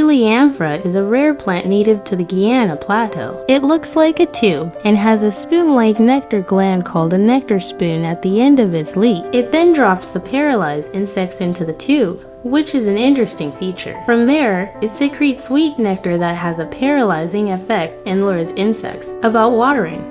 Heliamphora is a rare plant native to the Guyana Plateau. It looks like a tube and has a spoon-like nectar gland called a nectar spoon at the end of its leaf. It then drops the paralyzed insects into the tube, which is an interesting feature. From there, it secretes sweet nectar that has a paralyzing effect and lures insects. About watering.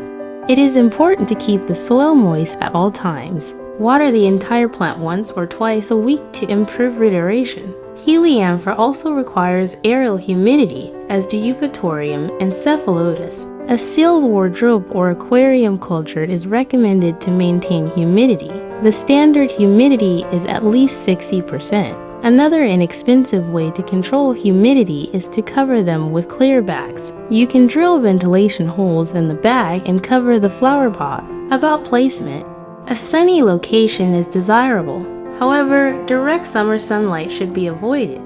It is important to keep the soil moist at all times. Water the entire plant once or twice a week to improve respiration. Heliamphora also requires aerial humidity, as do Eupatorium and Cephalotus. A sealed wardrobe or aquarium culture is recommended to maintain humidity. The standard humidity is at least 60%. Another inexpensive way to control humidity is to cover them with clear bags. You can drill ventilation holes in the bag and cover the flower pot. About placement. A sunny location is desirable. However, direct summer sunlight should be avoided.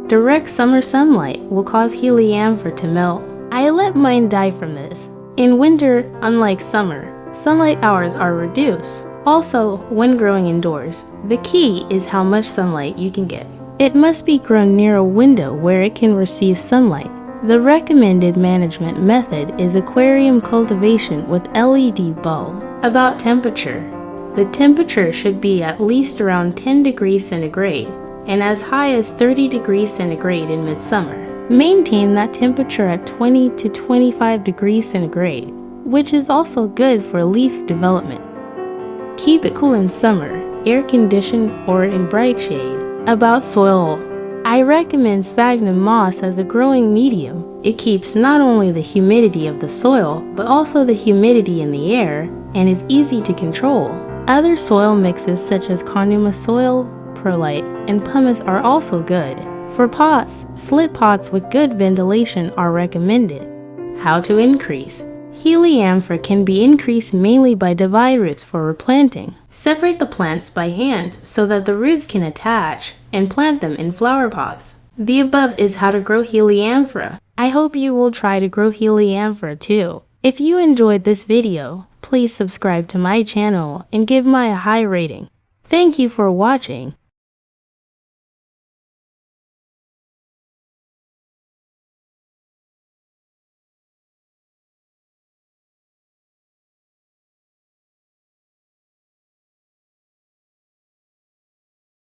Direct summer sunlight will cause Heliamphora to melt. I let mine die from this. In winter, unlike summer, sunlight hours are reduced. Also, when growing indoors, the key is how much sunlight you can get. It must be grown near a window where it can receive sunlight. The recommended management method is aquarium cultivation with LED bulb. About temperature. The temperature should be at least around 10 degrees centigrade and as high as 30 degrees centigrade in midsummer. Maintain that temperature at 20 to 25 degrees centigrade, which is also good for leaf development. Keep it cool in summer, air-conditioned or in bright shade. About soil. I recommend sphagnum moss as a growing medium. It keeps not only the humidity of the soil, but also the humidity in the air, and is easy to control. Other soil mixes such as conuma soil, perlite, and pumice are also good. For pots, slit pots with good ventilation are recommended. How to increase. Heliamphora can be increased mainly by divide roots for replanting. Separate the plants by hand so that the roots can attach and plant them in flower pots. The above is how to grow Heliamphora. I hope you will try to grow Heliamphora too. If you enjoyed this video, please subscribe to my channel and give me a high rating. Thank you for watching.